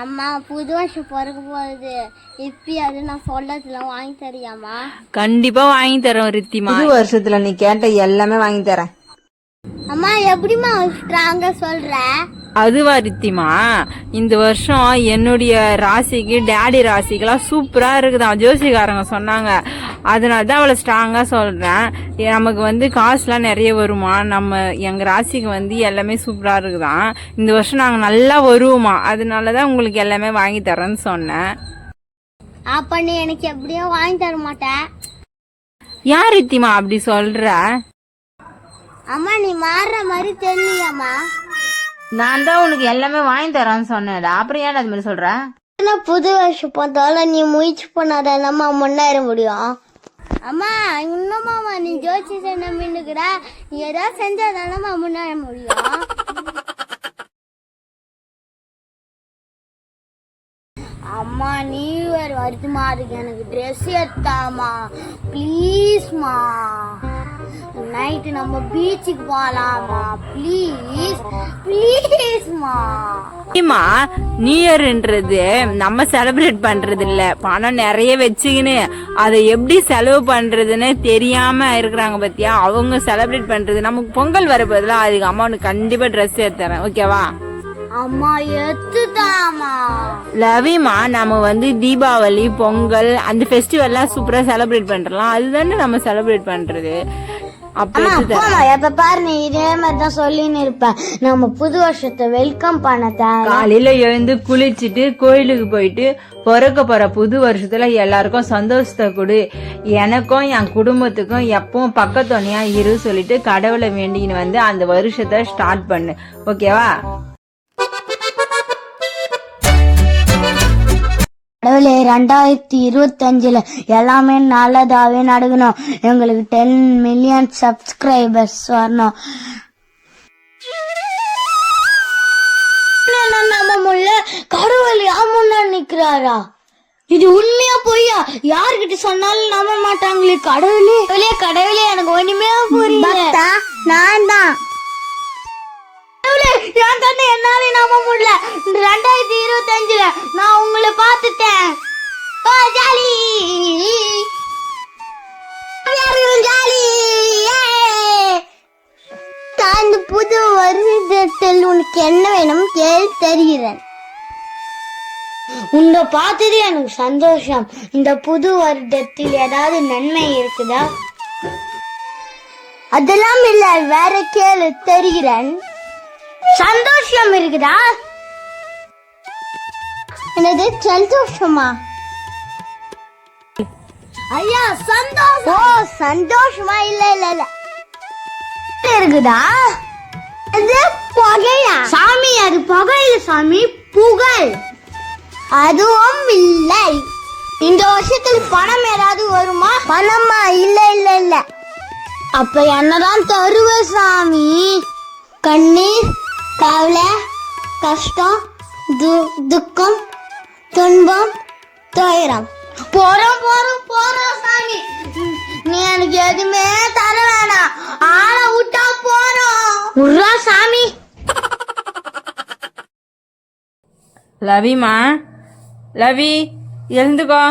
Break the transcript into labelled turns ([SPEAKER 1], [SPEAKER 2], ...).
[SPEAKER 1] அம்மா புது வருஷம் பிறக்க போகுது, இப்பயாவது நான் சொல்றதுல வாங்கி தரியாமா?
[SPEAKER 2] கண்டிப்பா வாங்கி தரோம் ரித்திமா.
[SPEAKER 3] புது வருஷத்துல நீ கேட்ட எல்லாமே வாங்கி தரேன்.
[SPEAKER 1] அம்மா எப்படிமா ஸ்ட்ராங்கா சொல்ற?
[SPEAKER 2] அதுவா ரித்திமா, இந்த வருஷம் என்னுடைய ராசிக்கு டேடி ராசிக்கெல்லாம் சூப்பரா இருக்குதான் ஜோசிகாரங்க சொன்னாங்க. அதனாலதான் அவளை ஸ்ட்ராங்கா சொல்றேன். நமக்கு காசுலாம் நிறைய வருமா, எங்க ராசிக்கு எல்லாமே சூப்பரா இருக்குதான். இந்த வருஷம் நாங்க நல்லா வருவோமா, அதனாலதான் உங்களுக்கு எல்லாமே வாங்கி தரேன்னு சொன்னேன்.
[SPEAKER 1] அப்ப நீ எனக்கு எப்படியும் வாங்கி தர மாட்டேன்.
[SPEAKER 2] யார் ரித்திமா அப்படி சொல்ற?
[SPEAKER 1] அம்மா நீ மாறுற மாதிரி தெரியலையாம்மா.
[SPEAKER 3] நான் தான் உனக்கு எல்லாமே வாங்கி தரேன்னு சொன்னேன்டா, அப்புறம் ஏன் அது மாதிரி சொல்ற?
[SPEAKER 1] புது வருஷம் பார்த்தால நீ முயற்சி பண்ணாதான் முன்னேற முடியும். அம்மா இன்னுமாமா நீ ஜோசியத்தை நம்பினுக்குற, நீ ஏதாவது செஞ்சாதானம்மா முன்னேற முடியும். அம்மா நீ வேறு வருத்தமா இருக்கு, எனக்கு ட்ரெஸ் எடுத்தாமா ப்ளீஸ்மா. நைட்டு நம்ம பீச்சுக்கு போலாமா ப்ளீஸ் ப்ளீஸ்மா.
[SPEAKER 2] நியூ இயர்ன்றது நம்ம செலிப்ரேட் பண்றது இல்ல, பணம் நிறைய வச்சுக்கின்னு அதை எப்படி செலவு பண்றதுன்னு தெரியாம இருக்கிறாங்க பத்தியா, அவங்க செலிப்ரேட் பண்றது. நமக்கு பொங்கல் வரப்போதுல, அதுக்கு அம்மா உனக்கு கண்டிப்பா ட்ரெஸ் எடுத்துறேன், ஓகேவா?
[SPEAKER 1] அம்மா எடுத்துதாமா.
[SPEAKER 2] லவிமா, நம்ம தீபாவளி பொங்கல் அந்த ஃபெஸ்டிவல்லாம் சூப்பரா செலிப்ரேட் பண்றலாம், அதுதானே நம்ம செலிப்ரேட் பண்றது.
[SPEAKER 1] எப்ப பாரு நீ இதே மாதிரிதான் சொல்லின்னு இருப்ப. நம்ம புது வருஷத்தை வெல்கம் பண்ண
[SPEAKER 2] காலையில எழுந்து குளிச்சுட்டு கோயிலுக்கு போயிட்டு பிறக்க போற புது வருஷத்துல எல்லாருக்கும் சந்தோஷத்தை கொடு, எனக்கும் என் குடும்பத்துக்கும் எப்பவும் பக்கத்துணையா இரு சொல்லிட்டு கடவுளை வேண்டின்னு அந்த வருஷத்தை ஸ்டார்ட் பண்ணு, ஓகேவா?
[SPEAKER 1] கடவுளே 2025 எல்லாமே நல்லதாவே நடக்கணும். எங்களுக்கு 10 மில்லியன் சப்ஸ்கிரைபர்ஸ் வரணும். கடவுள் யார் முன்னாடி நிக்கிறாரா? இது உண்மையா பொய்யா? யார்கிட்ட சொன்னாலும் நம்ப மாட்டாங்களே. கடவுளே கடவுளே எனக்கு ஒண்ணுமே புரியல. நான் தான் என்னால நம்ப முடியல. 2025 நான் உங்களை பார்த்துட்டேன். ஜாலி அந்த புது வருடத்தில் உனக்கு என்ன வேணும் கேள் தருகிறேன். உன்னை பார்த்தது எனக்கு சந்தோஷம். இந்த புது வருடத்தில் ஏதாவது நன்மை இருக்குதா? அதெல்லாம் இல்ல, வேற கேளு தருகிறேன். சந்தோஷம் இருக்குதா? என்னது சந்தோஷமா? ஐயா சந்தோஷம். ஓ சந்தோஷமா? இல்ல இல்ல இல்ல இருக்குதா? அது புகையா சாமி? அது புகையில சாமி, புகழ். அதுவும் இல்லை. இந்த வருஷத்துல பணம் ஏதாவது வருமா? பணமா? இல்ல இல்ல இல்ல. அப்ப என்னதான் தருவ சாமி? கண்ணீர், கவலை, கஷ்டம், துக்கம், துன்பம், துயரம். போறோம் போறோம் போறோம் சாமி. நீ எனக்கு எதுவுமே தர வேணாம், ஆளை விட்டா போறோம் சாமி.
[SPEAKER 2] லவிமா, லவி எழுந்துக்கோ.